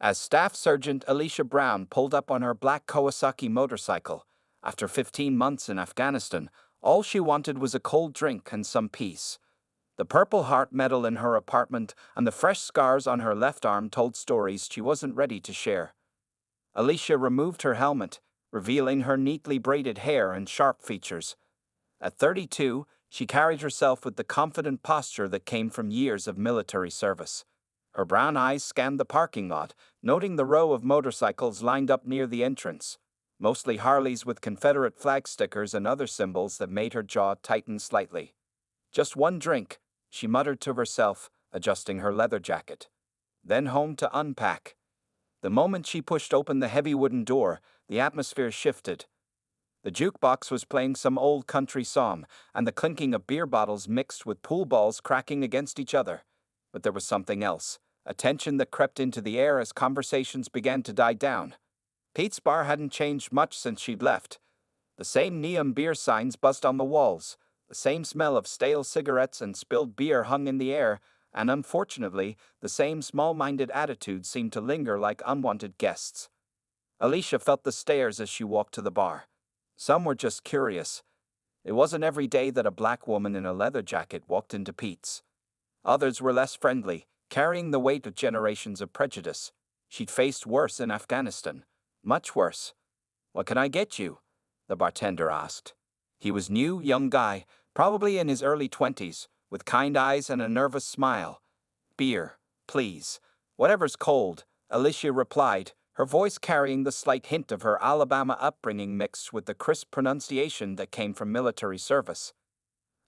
As Staff Sergeant Alicia Brown pulled up on her black Kawasaki motorcycle, after 15 months in Afghanistan, all she wanted was a cold drink and some peace. The Purple Heart medal in her apartment and the fresh scars on her left arm told stories she wasn't ready to share. Alicia removed her helmet, revealing her neatly braided hair and sharp features. At 32, she carried herself with the confident posture that came from years of military service. Her brown eyes scanned the parking lot, noting the row of motorcycles lined up near the entrance, mostly Harleys with Confederate flag stickers and other symbols that made her jaw tighten slightly. "Just one drink," she muttered to herself, adjusting her leather jacket. Then home to unpack. The moment she pushed open the heavy wooden door, the atmosphere shifted. The jukebox was playing some old country song, and the clinking of beer bottles mixed with pool balls cracking against each other. But there was something else, a tension that crept into the air as conversations began to die down. Pete's bar hadn't changed much since she'd left. The same neon beer signs buzzed on the walls, the same smell of stale cigarettes and spilled beer hung in the air, and unfortunately, the same small-minded attitude seemed to linger like unwanted guests. Alicia felt the stares as she walked to the bar. Some were just curious. It wasn't every day that a black woman in a leather jacket walked into Pete's. Others were less friendly, carrying the weight of generations of prejudice. She'd faced worse in Afghanistan. Much worse. "What can I get you?" the bartender asked. He was new, young guy, probably in his early 20s, with kind eyes and a nervous smile. "Beer, please. Whatever's cold," Alicia replied, her voice carrying the slight hint of her Alabama upbringing mixed with the crisp pronunciation that came from military service.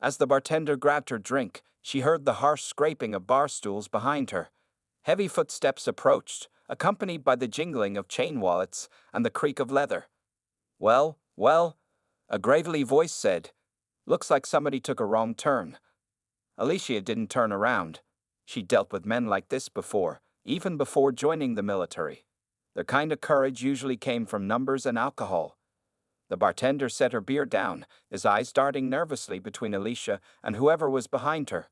As the bartender grabbed her drink, she heard the harsh scraping of bar stools behind her. Heavy footsteps approached, accompanied by the jingling of chain wallets and the creak of leather. Well, a gravelly voice said. "Looks like somebody took a wrong turn." Alicia didn't turn around. She'd dealt with men like this before, even before joining the military. Their kind of courage usually came from numbers and alcohol. The bartender set her beer down, his eyes darting nervously between Alicia and whoever was behind her.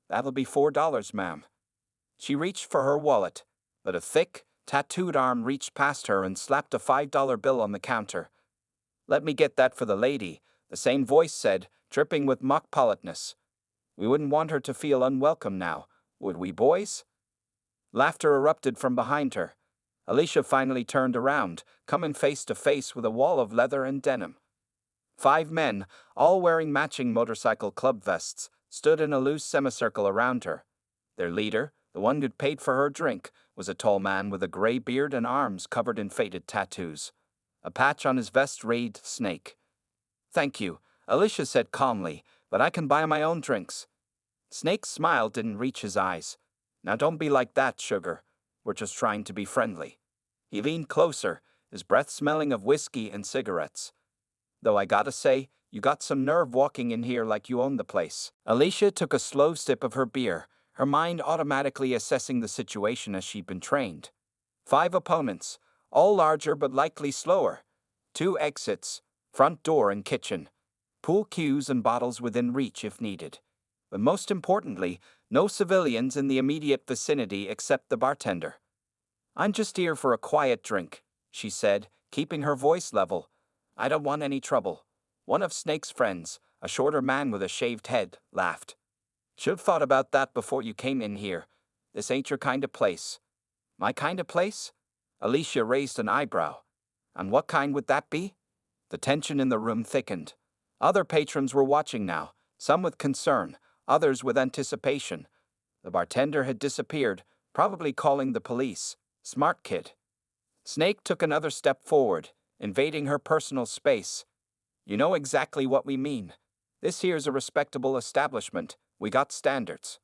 "That'll be $4, ma'am." She reached for her wallet, but a thick, tattooed arm reached past her and slapped a $5 bill on the counter. "Let me get that for the lady," the same voice said, dripping with mock politeness. "We wouldn't want her to feel unwelcome now, would we, boys?" Laughter erupted from behind her. Alicia finally turned around, coming face to face with a wall of leather and denim. 5 men, all wearing matching motorcycle club vests, stood in a loose semicircle around her. Their leader, the one who'd paid for her drink, was a tall man with a gray beard and arms covered in faded tattoos. A patch on his vest read "Snake." "Thank you," Alicia said calmly, "but I can buy my own drinks." Snake's smile didn't reach his eyes. "Now don't be like that, sugar. We're just trying to be friendly." He leaned closer, his breath smelling of whiskey and cigarettes. "Though I gotta say, you got some nerve walking in here like you own the place." Alicia took a slow sip of her beer, her mind automatically assessing the situation as she'd been trained. 5 opponents, all larger but likely slower. 2 exits, front door and kitchen. Pool cues and bottles within reach if needed. But most importantly, no civilians in the immediate vicinity except the bartender. "I'm just here for a quiet drink," she said, keeping her voice level. "I don't want any trouble." One of Snake's friends, a shorter man with a shaved head, laughed. "Should've thought about that before you came in here. This ain't your kind of place." "My kind of place?" Alicia raised an eyebrow. "And what kind would that be?" The tension in the room thickened. Other patrons were watching now, some with concern, others with anticipation. The bartender had disappeared, probably calling the police. Smart kid. Snake took another step forward, invading her personal space. "You know exactly what we mean. This here's a respectable establishment. We got standards."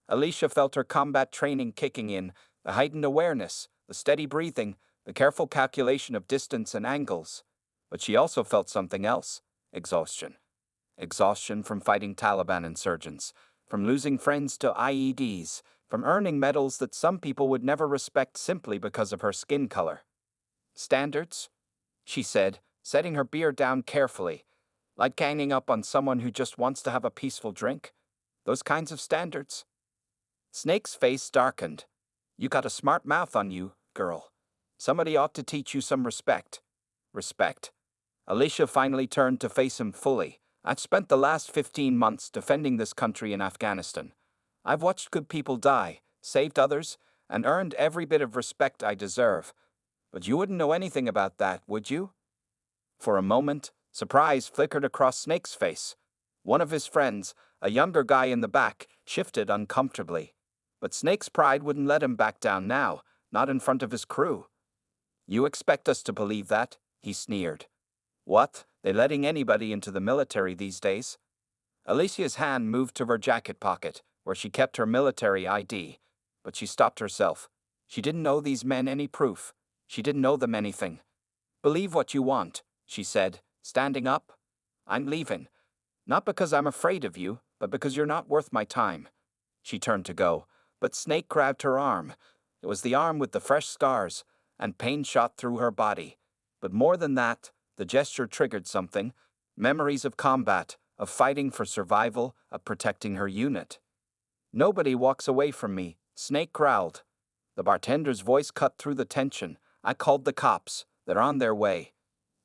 Alicia felt her combat training kicking in, the heightened awareness, the steady breathing, the careful calculation of distance and angles. But she also felt something else: exhaustion. Exhaustion from fighting Taliban insurgents, from losing friends to IEDs, from earning medals that some people would never respect simply because of her skin color. "Standards?" she said, setting her beer down carefully. "Like ganging up on someone who just wants to have a peaceful drink? Those kinds of standards?" Snake's face darkened. "You got a smart mouth on you, girl. Somebody ought to teach you some respect. Respect. Alicia finally turned to face him fully. I've spent the last 15 months defending this country in Afghanistan. I've watched good people die, saved others, and earned every bit of respect I deserve. But you wouldn't know anything about that, would you? For a moment, surprise flickered across Snake's face. One of his friends, a younger guy in the back, shifted uncomfortably. But Snake's pride wouldn't let him back down now, not in front of his crew. You expect us to believe that? He sneered. What? They letting anybody into the military these days? Alicia's hand moved to her jacket pocket, where she kept her military ID, but she stopped herself. She didn't know these men any proof. She didn't know them anything. Believe what you want, she said, standing up. I'm leaving. Not because I'm afraid of you, but because you're not worth my time. She turned to go, but Snake grabbed her arm. It was the arm with the fresh scars, and pain shot through her body. But more than that, the gesture triggered something. Memories of combat, of fighting for survival, of protecting her unit. Nobody walks away from me, Snake growled. The bartender's voice cut through the tension. I called the cops. They're on their way.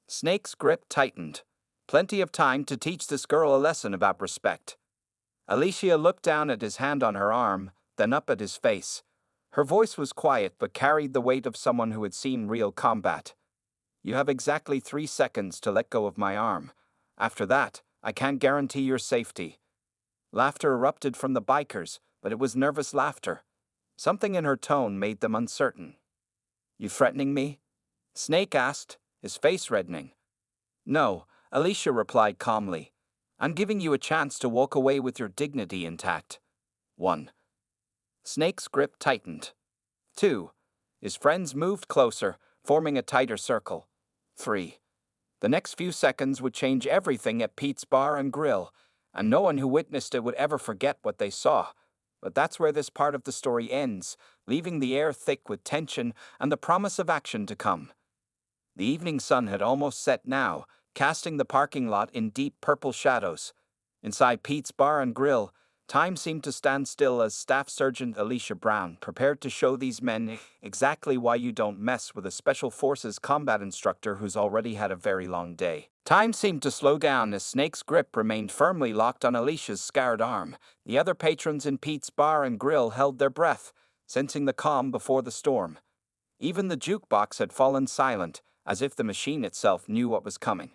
Snake's grip tightened. Plenty of time to teach this girl a lesson about respect. Alicia looked down at his hand on her arm, then up at his face. Her voice was quiet but carried the weight of someone who had seen real combat. You have exactly 3 seconds to let go of my arm. After that, I can't guarantee your safety. Laughter erupted from the bikers, but it was nervous laughter. Something in her tone made them uncertain. You threatening me? Snake asked, his face reddening. No, Alicia replied calmly. I'm giving you a chance to walk away with your dignity intact. 1. Snake's grip tightened. 2. His friends moved closer, forming a tighter circle. 3. The next few seconds would change everything at Pete's Bar and Grill, and no one who witnessed it would ever forget what they saw. But that's where this part of the story ends, leaving the air thick with tension and the promise of action to come. The evening sun had almost set now, casting the parking lot in deep purple shadows. Inside Pete's Bar and Grill, time seemed to stand still as Staff Sergeant Alicia Brown prepared to show these men exactly why you don't mess with a Special Forces combat instructor who's already had a very long day. Time seemed to slow down as Snake's grip remained firmly locked on Alicia's scarred arm. The other patrons in Pete's Bar and Grill held their breath, sensing the calm before the storm. Even the jukebox had fallen silent, as if the machine itself knew what was coming.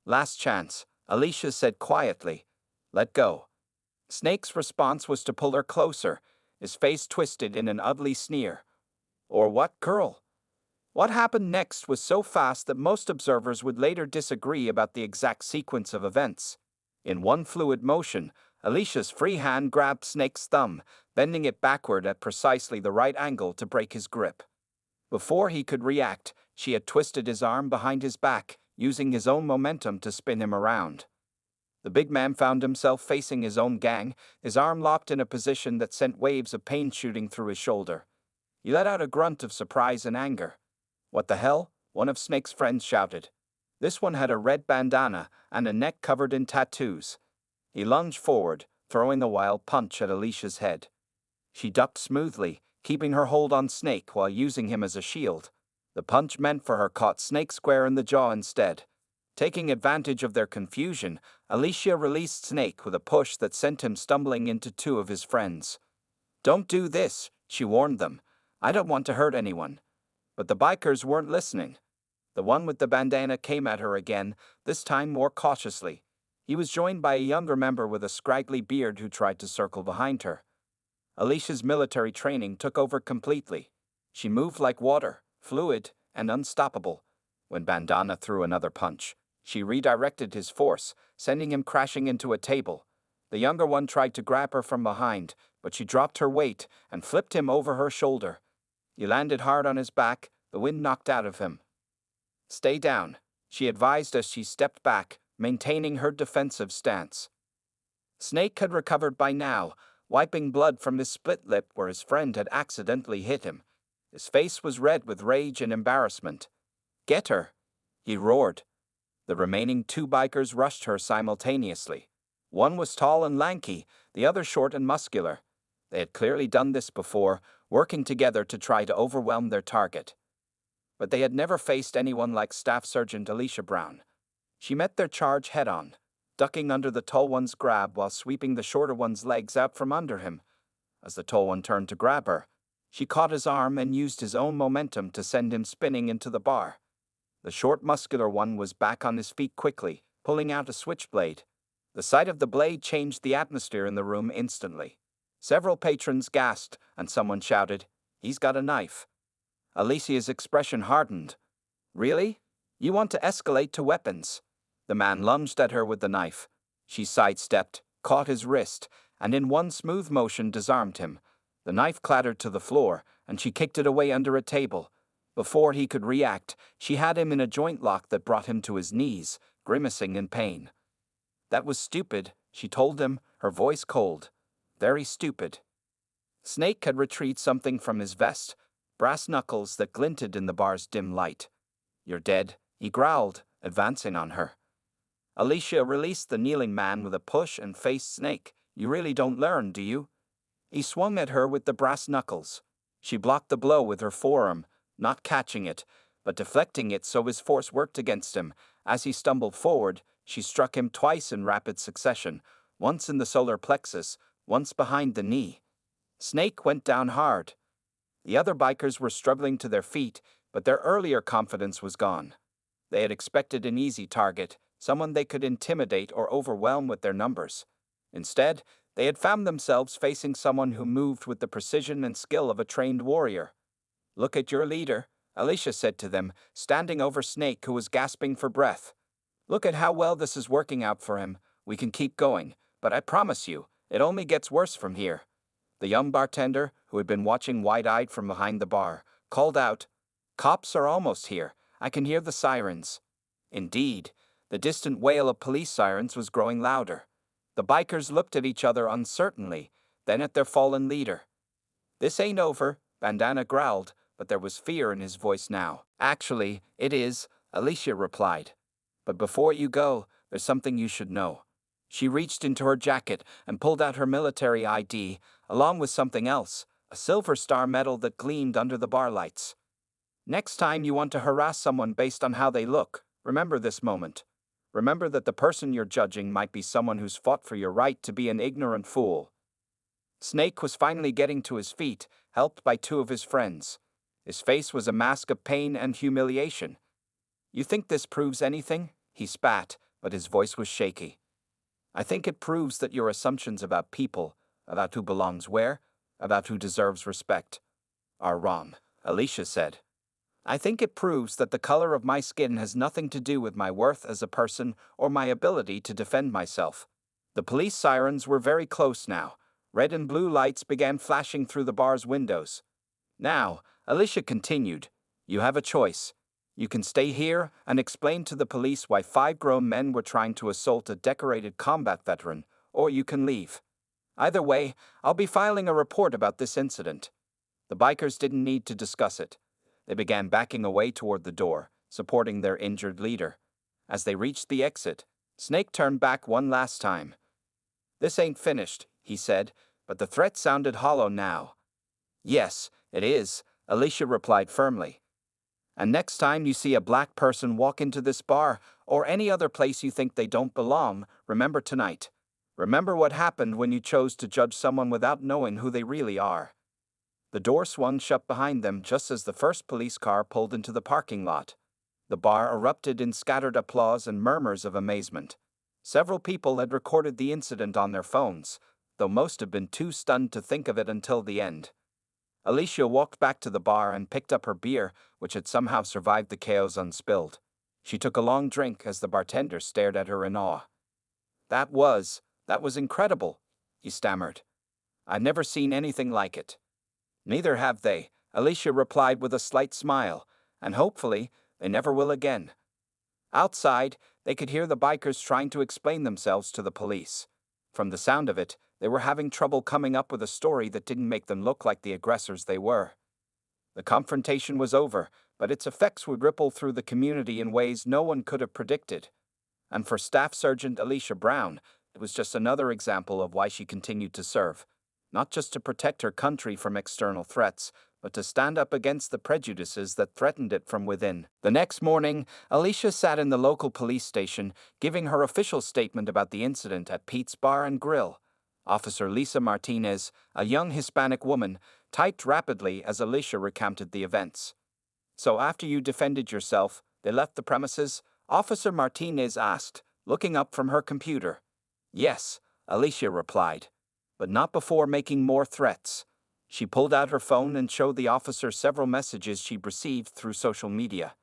Last chance, Alicia said quietly. Let go. Snake's response was to pull her closer, his face twisted in an ugly sneer. Or what, girl? What happened next was so fast that most observers would later disagree about the exact sequence of events. In one fluid motion, Alicia's free hand grabbed Snake's thumb, bending it backward at precisely the right angle to break his grip. Before he could react, she had twisted his arm behind his back, using his own momentum to spin him around. The big man found himself facing his own gang, his arm locked in a position that sent waves of pain shooting through his shoulder. He let out a grunt of surprise and anger. What the hell? One of Snake's friends shouted. This one had a red bandana and a neck covered in tattoos. He lunged forward, throwing a wild punch at Alicia's head. She ducked smoothly, keeping her hold on Snake while using him as a shield. The punch meant for her caught Snake square in the jaw instead. Taking advantage of their confusion, Alicia released Snake with a push that sent him stumbling into 2 of his friends. Don't do this, she warned them. I don't want to hurt anyone. But the bikers weren't listening. The one with the bandana came at her again, this time more cautiously. He was joined by a younger member with a scraggly beard who tried to circle behind her. Alicia's military training took over completely. She moved like water, fluid and unstoppable. When Bandana threw another punch, she redirected his force, sending him crashing into a table. The younger one tried to grab her from behind, but she dropped her weight and flipped him over her shoulder. He landed hard on his back, the wind knocked out of him. Stay down, she advised as she stepped back, maintaining her defensive stance. Snake had recovered by now, wiping blood from his split lip where his friend had accidentally hit him. His face was red with rage and embarrassment. Get her, he roared. The remaining 2 bikers rushed her simultaneously. One was tall and lanky, the other short and muscular. They had clearly done this before, working together to try to overwhelm their target. But they had never faced anyone like Staff Sergeant Alicia Brown. She met their charge head-on, ducking under the tall one's grab while sweeping the shorter one's legs out from under him. As the tall one turned to grab her, she caught his arm and used his own momentum to send him spinning into the bar. The short, muscular one was back on his feet quickly, pulling out a switchblade. The sight of the blade changed the atmosphere in the room instantly. Several patrons gasped, and someone shouted, "He's got a knife." Alicia's expression hardened. "Really? You want to escalate to weapons?" The man lunged at her with the knife. She sidestepped, caught his wrist, and in one smooth motion disarmed him. The knife clattered to the floor, and she kicked it away under a table. Before he could react, she had him in a joint lock that brought him to his knees, grimacing in pain. "That was stupid," she told him, her voice cold. "Very stupid." Snake had retrieved something from his vest, brass knuckles that glinted in the bar's dim light. "You're dead," he growled, advancing on her. Alicia released the kneeling man with a push and faced Snake. "You really don't learn, do you?" He swung at her with the brass knuckles. She blocked the blow with her forearm, not catching it, but deflecting it so his force worked against him. As he stumbled forward, she struck him twice in rapid succession, once in the solar plexus, once behind the knee. Snake went down hard. The other bikers were struggling to their feet, but their earlier confidence was gone. They had expected an easy target, someone they could intimidate or overwhelm with their numbers. Instead, they had found themselves facing someone who moved with the precision and skill of a trained warrior. "Look at your leader," Alicia said to them, standing over Snake, who was gasping for breath. "Look at how well this is working out for him. We can keep going, but I promise you, it only gets worse from here." The young bartender, who had been watching wide-eyed from behind the bar, called out, "Cops are almost here. I can hear the sirens." Indeed, the distant wail of police sirens was growing louder. The bikers looked at each other uncertainly, then at their fallen leader. "This ain't over," Bandana growled, but there was fear in his voice now. "Actually, it is," Alicia replied. "But before you go, there's something you should know." She reached into her jacket and pulled out her military ID, along with something else, a silver star medal that gleamed under the bar lights. "Next time you want to harass someone based on how they look, remember this moment. Remember that the person you're judging might be someone who's fought for your right to be an ignorant fool." Snake was finally getting to his feet, helped by two of his friends. His face was a mask of pain and humiliation. "You think this proves anything?" He spat, but his voice was shaky. "I think it proves that your assumptions about people, about who belongs where, about who deserves respect, are wrong," Alicia said. "I think it proves that the color of my skin has nothing to do with my worth as a person or my ability to defend myself." The police sirens were very close now. Red and blue lights began flashing through the bar's windows. "Now," Alicia continued, "you have a choice. You can stay here and explain to the police why 5 grown men were trying to assault a decorated combat veteran, or you can leave. Either way, I'll be filing a report about this incident." The bikers didn't need to discuss it. They began backing away toward the door, supporting their injured leader. As they reached the exit, Snake turned back one last time. "This ain't finished," he said, but the threat sounded hollow now. "Yes, it is," Alicia replied firmly. "And next time you see a black person walk into this bar or any other place you think they don't belong, remember tonight. Remember what happened when you chose to judge someone without knowing who they really are." The door swung shut behind them just as the first police car pulled into the parking lot. The bar erupted in scattered applause and murmurs of amazement. Several people had recorded the incident on their phones, though most had been too stunned to think of it until the end. Alicia walked back to the bar and picked up her beer, which had somehow survived the chaos unspilled. She took a long drink as the bartender stared at her in awe. That was incredible," he stammered. "I've never seen anything like it." "Neither have they," Alicia replied with a slight smile, "and hopefully, they never will again." Outside, they could hear the bikers trying to explain themselves to the police. From the sound of it, they were having trouble coming up with a story that didn't make them look like the aggressors they were. The confrontation was over, but its effects would ripple through the community in ways no one could have predicted. And for Staff Sergeant Alicia Brown, it was just another example of why she continued to serve. not just to protect her country from external threats, but to stand up against the prejudices that threatened it from within. The next morning, Alicia sat in the local police station, giving her official statement about the incident at Pete's Bar and Grill. Officer Lisa Martinez, a young Hispanic woman, typed rapidly as Alicia recounted the events. "So after you defended yourself, they left the premises?" Officer Martinez asked, looking up from her computer. "Yes," Alicia replied, "but not before making more threats." She pulled out her phone and showed the officer several messages she'd received through social media.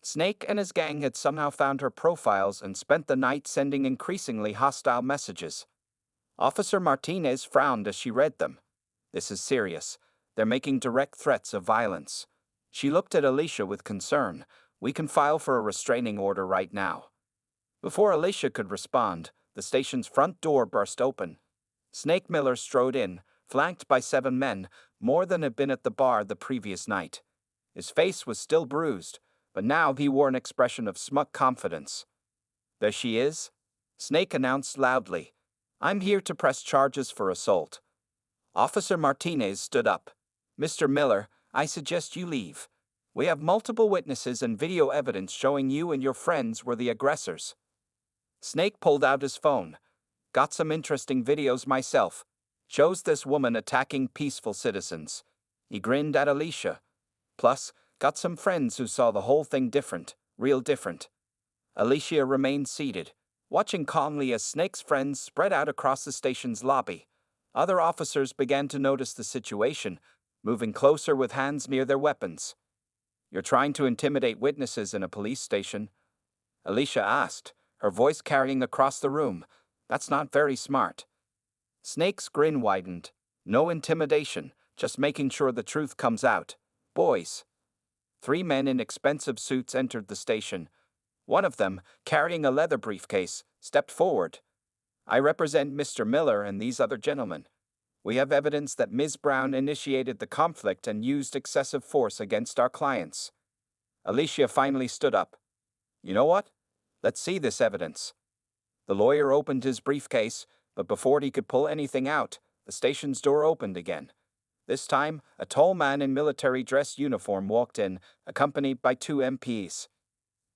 Snake and his gang had somehow found her profiles and spent the night sending increasingly hostile messages. Officer Martinez frowned as she read them. "This is serious. They're making direct threats of violence." She looked at Alicia with concern. "We can file for a restraining order right now." Before Alicia could respond, the station's front door burst open. Snake Miller strode in, flanked by 7 men, more than had been at the bar the previous night. His face was still bruised, but now he wore an expression of smug confidence. "There she is," Snake announced loudly. "I'm here to press charges for assault." Officer Martinez stood up. "Mr. Miller, I suggest you leave. We have multiple witnesses and video evidence showing you and your friends were the aggressors." Snake pulled out his phone. "Got some interesting videos myself. Shows this woman attacking peaceful citizens." He grinned at Alicia. "Plus, got some friends who saw the whole thing different, real different." Alicia remained seated, watching calmly as Snake's friends spread out across the station's lobby. Other officers began to notice the situation, moving closer with hands near their weapons. "You're trying to intimidate witnesses in a police station?" Alicia asked, her voice carrying across the room. "That's not very smart." Snake's grin widened. "No intimidation, just making sure the truth comes out. Boys." 3 men in expensive suits entered the station. One of them, carrying a leather briefcase, stepped forward. "I represent Mr. Miller and these other gentlemen. We have evidence that Ms. Brown initiated the conflict and used excessive force against our clients." Alicia finally stood up. "You know what? Let's see this evidence." The lawyer opened his briefcase, but before he could pull anything out, the station's door opened again. This time, a tall man in military dress uniform walked in, accompanied by 2 MPs.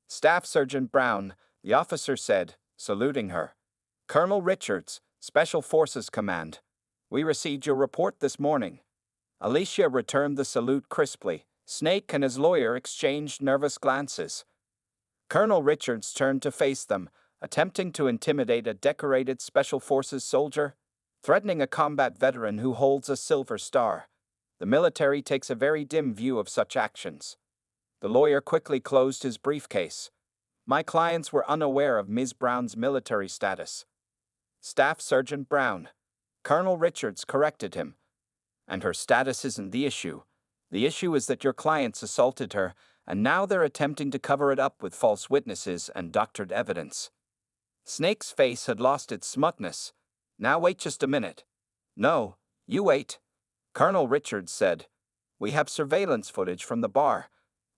"Staff Sergeant Brown," the officer said, saluting her. "Colonel Richards, Special Forces Command. We received your report this morning." Alicia returned the salute crisply. Snake and his lawyer exchanged nervous glances. Colonel Richards turned to face them, attempting to intimidate a decorated Special Forces soldier, threatening a combat veteran who holds a silver star. The military takes a very dim view of such actions. The lawyer quickly closed his briefcase. "My clients were unaware of Ms. Brown's military status." "Staff Sergeant Brown," Colonel Richards corrected him. "And her status isn't the issue. The issue is that your clients assaulted her, and now they're attempting to cover it up with false witnesses and doctored evidence." Snake's face had lost its smugness. "Now wait just a minute." "No, you wait," Colonel Richards said. "We have surveillance footage from the bar.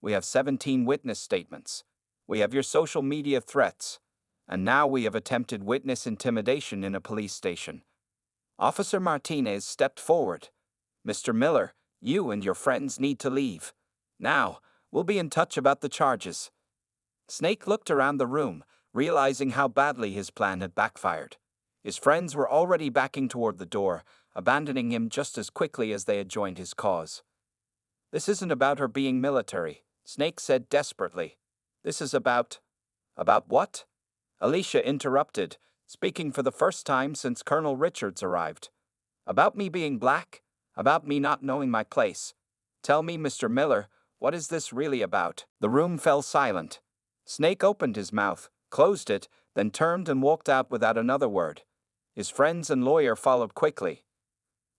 We have 17 witness statements. We have your social media threats. And now we have attempted witness intimidation in a police station." Officer Martinez stepped forward. "Mr. Miller, you and your friends need to leave. Now, we'll be in touch about the charges." Snake looked around the room, realizing how badly his plan had backfired. His friends were already backing toward the door, abandoning him just as quickly as they had joined his cause. "This isn't about her being military," Snake said desperately. "This is about..." "About what?" Alicia interrupted, speaking for the first time since Colonel Richards arrived. "About me being black? About me not knowing my place? Tell me, Mr. Miller, what is this really about?" The room fell silent. Snake opened his mouth, closed it, then turned and walked out without another word. His friends and lawyer followed quickly.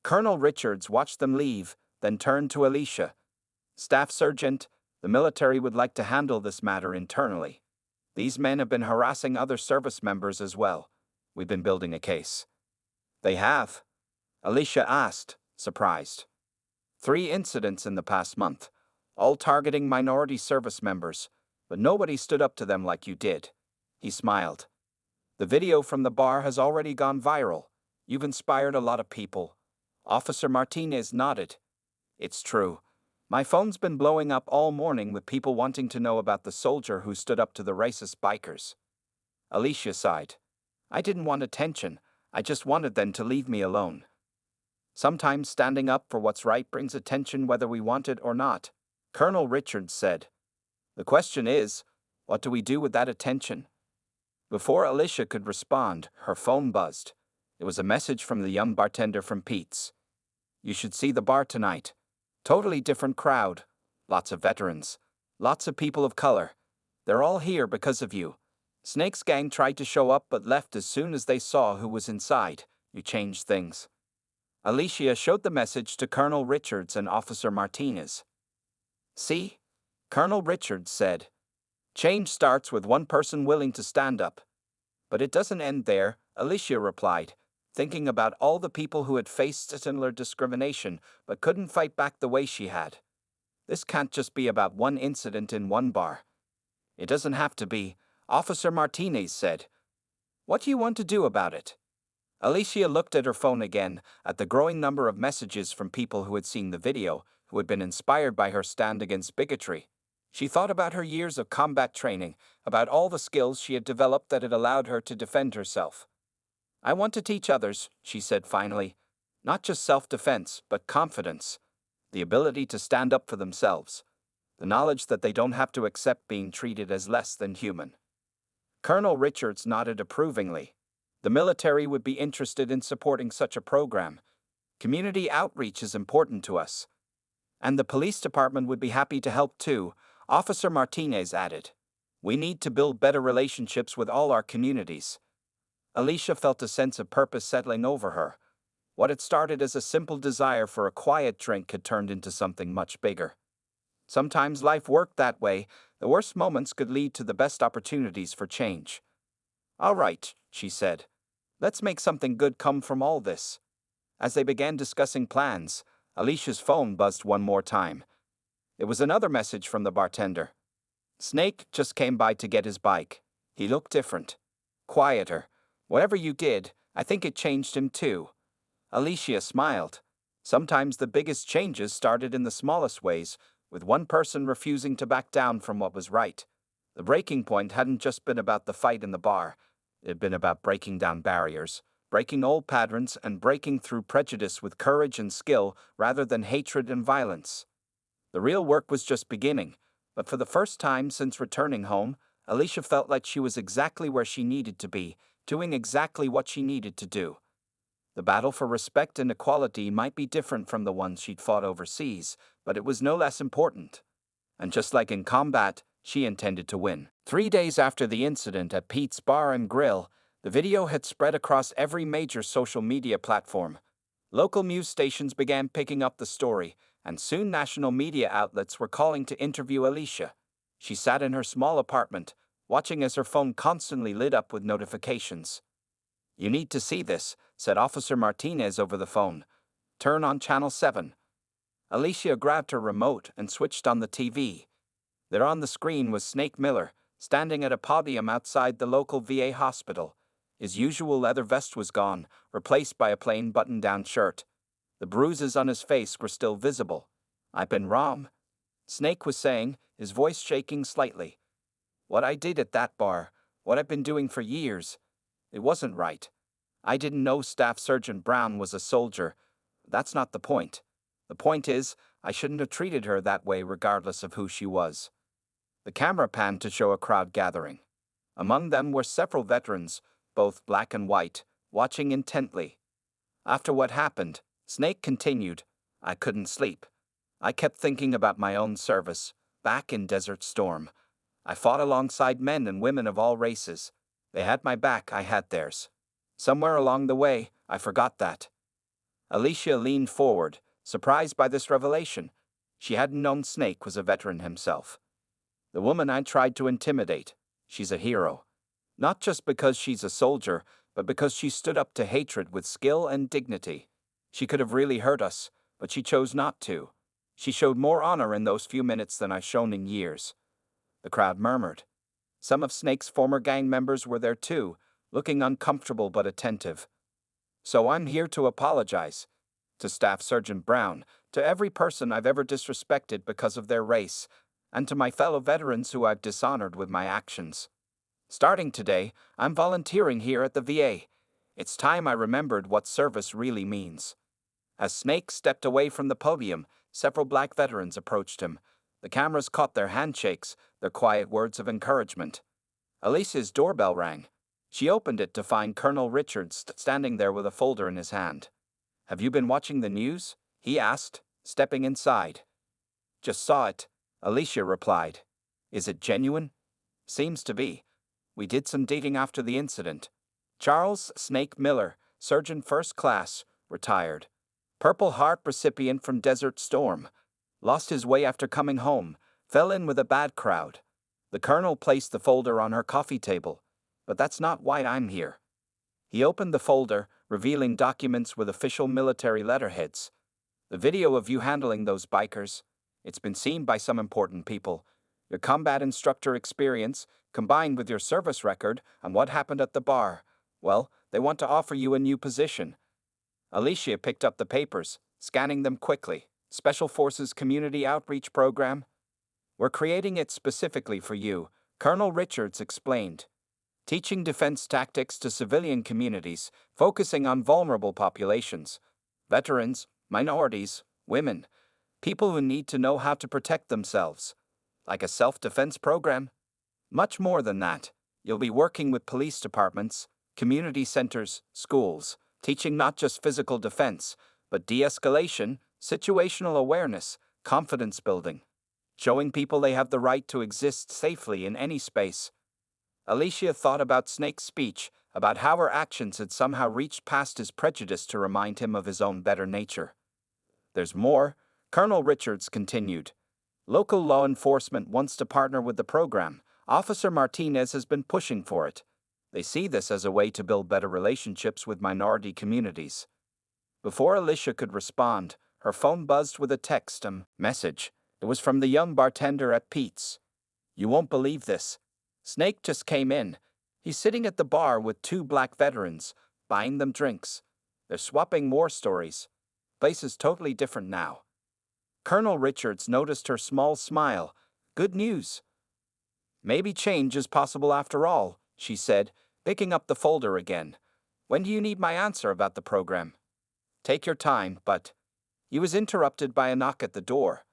Colonel Richards watched them leave, then turned to Alicia. "Staff Sergeant, the military would like to handle this matter internally. These men have been harassing other service members as well. We've been building a case." "They have?" Alicia asked, surprised. 3 incidents in the past month, all targeting minority service members, but nobody stood up to them like you did." He smiled. "The video from the bar has already gone viral. You've inspired a lot of people. Officer Martinez nodded. It's true. My phone's been blowing up all morning with people wanting to know about the soldier who stood up to the racist bikers. Alicia sighed. I didn't want attention, I just wanted them to leave me alone. Sometimes standing up for what's right brings attention whether we want it or not, Colonel Richards said. The question is, what do we do with that attention? Before Alicia could respond, her phone buzzed. It was a message from the young bartender from Pete's. You should see the bar tonight. Totally different crowd. Lots of veterans. Lots of people of color. They're all here because of you. Snake's gang tried to show up but left as soon as they saw who was inside. You changed things. Alicia showed the message to Colonel Richards and Officer Martinez. See? Colonel Richards said. Change starts with one person willing to stand up. But it doesn't end there, Alicia replied, thinking about all the people who had faced similar discrimination but couldn't fight back the way she had. This can't just be about one incident in one bar. It doesn't have to be, Officer Martinez said. What do you want to do about it? Alicia looked at her phone again, at the growing number of messages from people who had seen the video, who had been inspired by her stand against bigotry. She thought about her years of combat training, about all the skills she had developed that had allowed her to defend herself. I want to teach others, she said finally, not just self-defense, but confidence, the ability to stand up for themselves, the knowledge that they don't have to accept being treated as less than human. Colonel Richards nodded approvingly. The military would be interested in supporting such a program. Community outreach is important to us. And the police department would be happy to help too, Officer Martinez added. We need to build better relationships with all our communities. Alicia felt a sense of purpose settling over her. What had started as a simple desire for a quiet drink had turned into something much bigger. Sometimes life worked that way. The worst moments could lead to the best opportunities for change. All right, she said. Let's make something good come from all this. As they began discussing plans, Alicia's phone buzzed one more time. It was another message from the bartender. Snake just came by to get his bike. He looked different. Quieter. Whatever you did, I think it changed him too. Alicia smiled. Sometimes the biggest changes started in the smallest ways, with one person refusing to back down from what was right. The breaking point hadn't just been about the fight in the bar. It had been about breaking down barriers, breaking old patterns, and breaking through prejudice with courage and skill rather than hatred and violence. The real work was just beginning, but for the first time since returning home, Alicia felt like she was exactly where she needed to be, doing exactly what she needed to do. The battle for respect and equality might be different from the ones she'd fought overseas, but it was no less important. And just like in combat, she intended to win. 3 days after the incident at Pete's Bar and Grill, the video had spread across every major social media platform. Local news stations began picking up the story, and soon national media outlets were calling to interview Alicia. She sat in her small apartment, watching as her phone constantly lit up with notifications. You need to see this, said Officer Martinez over the phone. Turn on Channel 7. Alicia grabbed her remote and switched on the TV. There on the screen was Snake Miller, standing at a podium outside the local VA hospital. His usual leather vest was gone, replaced by a plain button-down shirt. The bruises on his face were still visible. I've been wrong, Snake was saying, his voice shaking slightly. What I did at that bar, what I've been doing for years, it wasn't right. I didn't know Staff Sergeant Brown was a soldier. That's not the point. The point is, I shouldn't have treated her that way regardless of who she was. The camera panned to show a crowd gathering. Among them were several veterans, both black and white, watching intently. After what happened, Snake continued, I couldn't sleep. I kept thinking about my own service, back in Desert Storm. I fought alongside men and women of all races. They had my back, I had theirs. Somewhere along the way, I forgot that. Alicia leaned forward, surprised by this revelation. She hadn't known Snake was a veteran himself. The woman I tried to intimidate, she's a hero. Not just because she's a soldier, but because she stood up to hatred with skill and dignity. She could have really hurt us, but she chose not to. She showed more honor in those few minutes than I've shown in years. The crowd murmured. Some of Snake's former gang members were there too, looking uncomfortable but attentive. So I'm here to apologize. to Staff Sergeant Brown, to every person I've ever disrespected because of their race, and to my fellow veterans who I've dishonored with my actions. Starting today, I'm volunteering here at the VA. It's time I remembered what service really means. As Snake stepped away from the podium, several black veterans approached him. The cameras caught their handshakes, their quiet words of encouragement. Alicia's doorbell rang. She opened it to find Colonel Richards standing there with a folder in his hand. "Have you been watching the news?" he asked, stepping inside. "Just saw it," Alicia replied. "Is it genuine?" "Seems to be. We did some digging after the incident. Charles Snake Miller, Surgeon First Class, retired. Purple Heart recipient from Desert Storm. Lost his way after coming home, fell in with a bad crowd." The colonel placed the folder on her coffee table. "But that's not why I'm here." He opened the folder, revealing documents with official military letterheads. "The video of you handling those bikers. It's been seen by some important people. Your combat instructor experience, combined with your service record and what happened at the bar. Well, they want to offer you a new position." Alicia picked up the papers, scanning them quickly. "Special Forces Community Outreach Program? We're creating it specifically for you," Colonel Richards explained. "Teaching defense tactics to civilian communities, focusing on vulnerable populations. Veterans, minorities, women, people who need to know how to protect themselves. Like a self-defense program? Much more than that. You'll be working with police departments, community centers, schools, teaching not just physical defense, but de-escalation, situational awareness, confidence building. Showing people they have the right to exist safely in any space." Alicia thought about Snake's speech, about how her actions had somehow reached past his prejudice to remind him of his own better nature. "There's more," Colonel Richards continued. "Local law enforcement wants to partner with the program. Officer Martinez has been pushing for it. They see this as a way to build better relationships with minority communities." Before Alicia could respond, her phone buzzed with a text message. It was from the young bartender at Pete's. "You won't believe this. Snake just came in. He's sitting at the bar with 2 black veterans, buying them drinks. They're swapping war stories. Place is totally different now." Colonel Richards noticed her small smile. "Good news." "Maybe change is possible after all," she said, picking up the folder again. "When do you need my answer about the program?" "Take your time, but—" He was interrupted by a knock at the door.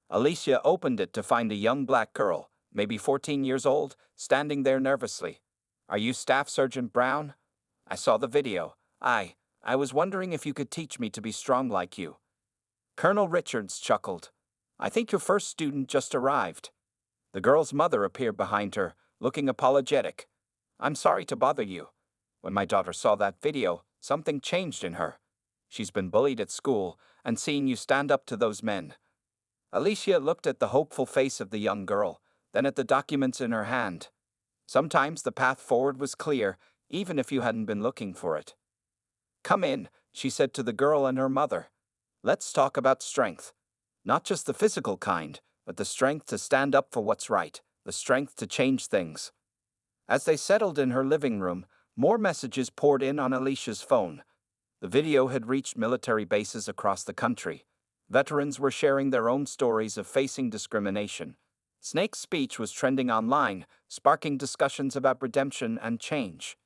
Alicia opened it to find a young black girl, maybe 14 years old, standing there nervously. "Are you Staff Sergeant Brown? I saw the video. I was wondering if you could teach me to be strong like you." Colonel Richards chuckled. "I think your first student just arrived." The girl's mother appeared behind her, looking apologetic. "I'm sorry to bother you. When my daughter saw that video, something changed in her. She's been bullied at school, and seeing you stand up to those men." Alicia looked at the hopeful face of the young girl, then at the documents in her hand. Sometimes the path forward was clear, even if you hadn't been looking for it. "Come in," she said to the girl and her mother. "Let's talk about strength. Not just the physical kind, but the strength to stand up for what's right, the strength to change things." As they settled in her living room, more messages poured in on Alicia's phone. The video had reached military bases across the country. Veterans were sharing their own stories of facing discrimination. Snake's speech was trending online, sparking discussions about redemption and change.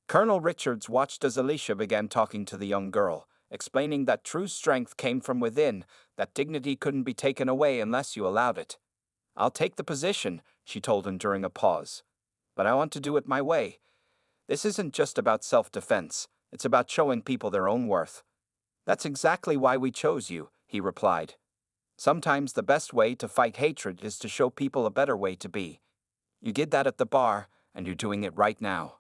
Colonel Richards watched as Alicia began talking to the young girl, explaining that true strength came from within, that dignity couldn't be taken away unless you allowed it. "I'll take the position," she told him during a pause. "But I want to do it my way. This isn't just about self-defense, it's about showing people their own worth." "That's exactly why we chose you," he replied. "Sometimes the best way to fight hatred is to show people a better way to be. You did that at the bar, and you're doing it right now."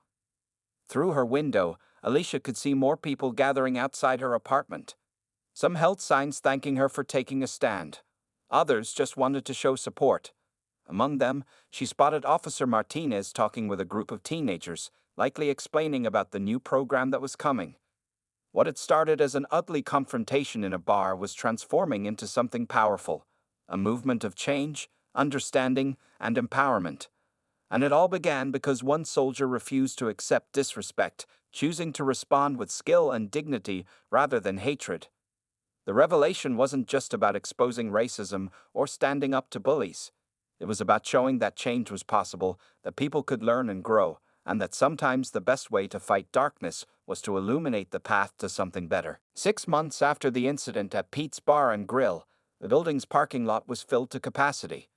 Through her window, Alicia could see more people gathering outside her apartment. Some held signs thanking her for taking a stand. Others just wanted to show support. Among them, she spotted Officer Martinez talking with a group of teenagers, likely explaining about the new program that was coming. What had started as an ugly confrontation in a bar was transforming into something powerful, a movement of change, understanding, and empowerment. And it all began because one soldier refused to accept disrespect, choosing to respond with skill and dignity rather than hatred. The revelation wasn't just about exposing racism or standing up to bullies. It was about showing that change was possible, that people could learn and grow, and that sometimes the best way to fight darkness was to illuminate the path to something better. 6 months after the incident at Pete's Bar and Grill, the building's parking lot was filled to capacity.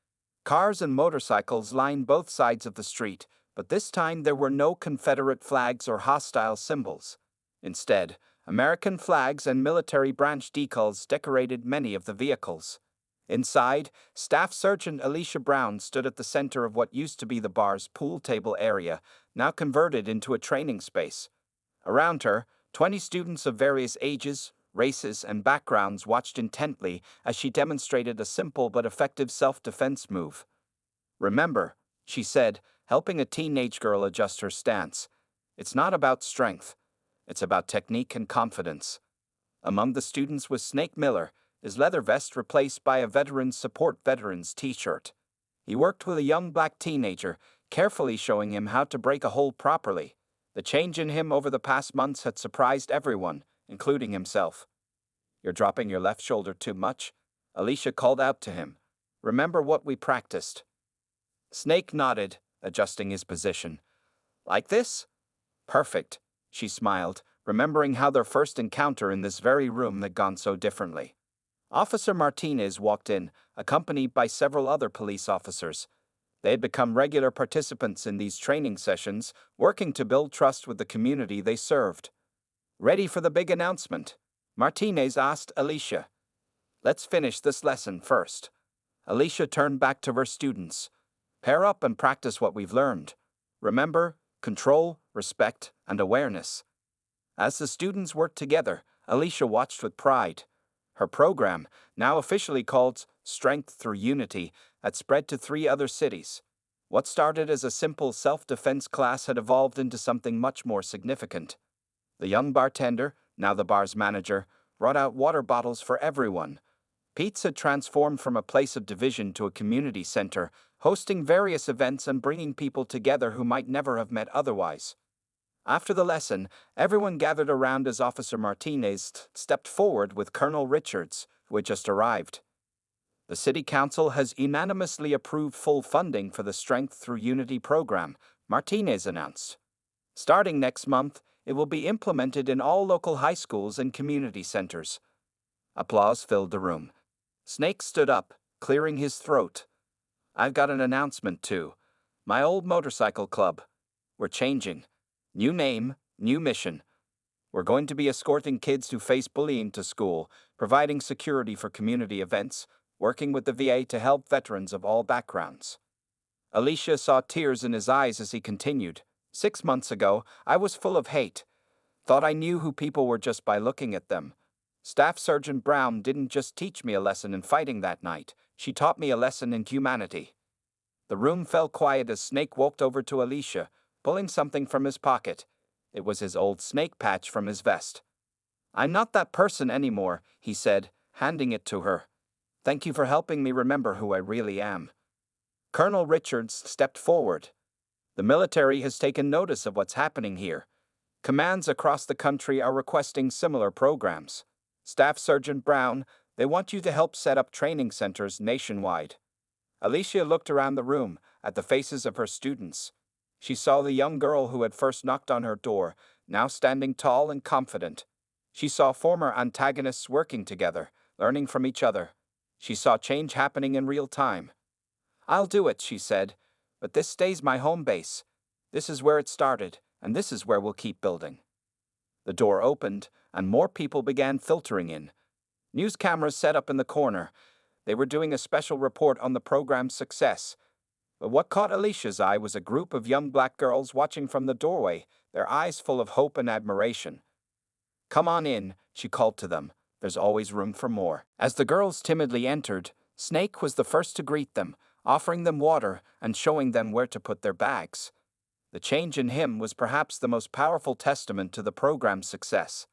Cars and motorcycles lined both sides of the street, but this time there were no Confederate flags or hostile symbols. Instead, American flags and military branch decals decorated many of the vehicles. Inside, Staff Sergeant Alicia Brown stood at the center of what used to be the bar's pool table area, now converted into a training space. Around her, 20 students of various ages, races, and backgrounds watched intently as she demonstrated a simple but effective self-defense move. "Remember," she said, helping a teenage girl adjust her stance, "it's not about strength. It's about technique and confidence." Among the students was Snake Miller, his leather vest replaced by a Veterans Support Veterans t-shirt. He worked with a young black teenager, carefully showing him how to break a hold properly. The change in him over the past months had surprised everyone, including himself. "You're dropping your left shoulder too much," Alicia called out to him. "Remember what we practiced?" Snake nodded, adjusting his position. "Like this?" "Perfect," she smiled, remembering how their first encounter in this very room had gone so differently. Officer Martinez walked in, accompanied by several other police officers. They had become regular participants in these training sessions, working to build trust with the community they served. "Ready for the big announcement?" Martinez asked Alicia. "Let's finish this lesson first." Alicia turned back to her students. "Pair up and practice what we've learned. Remember, control, respect, and awareness." As the students worked together, Alicia watched with pride. Her program, now officially called Strength Through Unity, had spread to 3 other cities. What started as a simple self-defense class had evolved into something much more significant. The young bartender, now the bar's manager, brought out water bottles for everyone. Pete's had transformed from a place of division to a community center, hosting various events and bringing people together who might never have met otherwise. After the lesson, everyone gathered around as Officer Martinez stepped forward with Colonel Richards, who had just arrived. "The City Council has unanimously approved full funding for the Strength Through Unity program," Martinez announced. "Starting next month, it will be implemented in all local high schools and community centers." Applause filled the room. Snake stood up, clearing his throat. "I've got an announcement too. My old motorcycle club. We're changing. New name, new mission. We're going to be escorting kids who face bullying to school, providing security for community events, working with the VA to help veterans of all backgrounds." Alicia saw tears in his eyes as he continued. 6 months ago, I was full of hate. Thought I knew who people were just by looking at them. Staff Sergeant Brown didn't just teach me a lesson in fighting that night. She taught me a lesson in humanity." The room fell quiet as Snake walked over to Alicia, pulling something from his pocket. It was his old snake patch from his vest. "I'm not that person anymore," he said, handing it to her. "Thank you for helping me remember who I really am." Colonel Richards stepped forward. "The military has taken notice of what's happening here. Commands across the country are requesting similar programs. Staff Sergeant Brown, they want you to help set up training centers nationwide." Alicia looked around the room, at the faces of her students. She saw the young girl who had first knocked on her door, now standing tall and confident. She saw former antagonists working together, learning from each other. She saw change happening in real time. "I'll do it," she said, "but this stays my home base. This is where it started, and this is where we'll keep building." The door opened, and more people began filtering in. News cameras set up in the corner. They were doing a special report on the program's success. But what caught Alicia's eye was a group of young black girls watching from the doorway, their eyes full of hope and admiration. "Come on in," she called to them. "There's always room for more." As the girls timidly entered, Snake was the first to greet them, offering them water and showing them where to put their bags. The change in him was perhaps the most powerful testament to the program's success.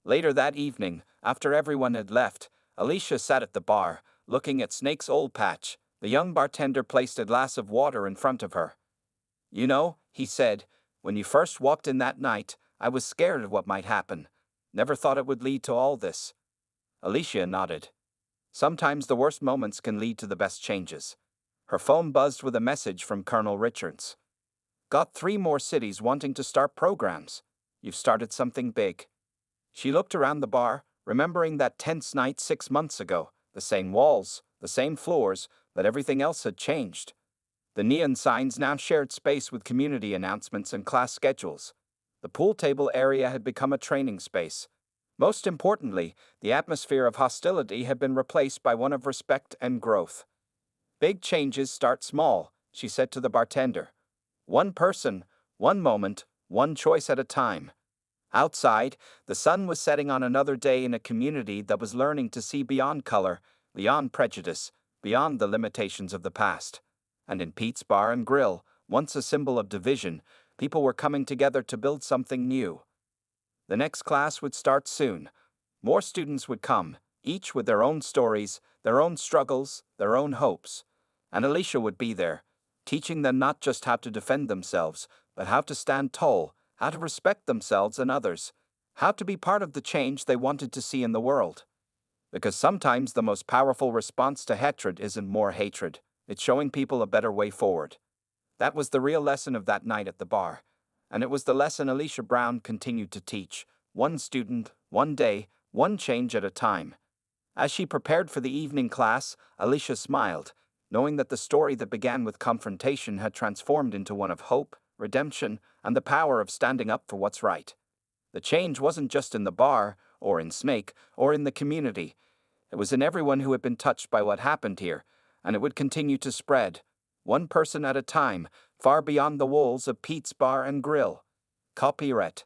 Later that evening, after everyone had left, Alicia sat at the bar, looking at Snake's old patch. The young bartender placed a glass of water in front of her. "You know," he said, "when you first walked in that night, I was scared of what might happen. Never thought it would lead to all this." Alicia nodded. Sometimes the worst moments can lead to the best changes. Her phone buzzed with a message from Colonel Richards. Got 3 more cities wanting to start programs. You've started something big. She looked around the bar, remembering that tense night 6 months ago. The same walls, the same floors, but everything else had changed. The neon signs now shared space with community announcements and class schedules. The pool table area had become a training space. Most importantly, the atmosphere of hostility had been replaced by one of respect and growth. Big changes start small, she said to the bartender. One person, one moment, one choice at a time. Outside, the sun was setting on another day in a community that was learning to see beyond color, beyond prejudice, beyond the limitations of the past. And in Pete's Bar and Grill, once a symbol of division, people were coming together to build something new. The next class would start soon. More students would come, each with their own stories, their own struggles, their own hopes. And Alicia would be there, teaching them not just how to defend themselves, but how to stand tall, how to respect themselves and others, how to be part of the change they wanted to see in the world. Because sometimes the most powerful response to hatred isn't more hatred, it's showing people a better way forward. That was the real lesson of that night at the bar. And it was the lesson Alicia Brown continued to teach, one student, one day, one change at a time. As she prepared for the evening class, Alicia smiled, knowing that the story that began with confrontation had transformed into one of hope, redemption, and the power of standing up for what's right. The change wasn't just in the bar, or in Smake, or in the community. It was in everyone who had been touched by what happened here, and it would continue to spread, one person at a time, far beyond the walls of Pete's Bar and Grill. Copyright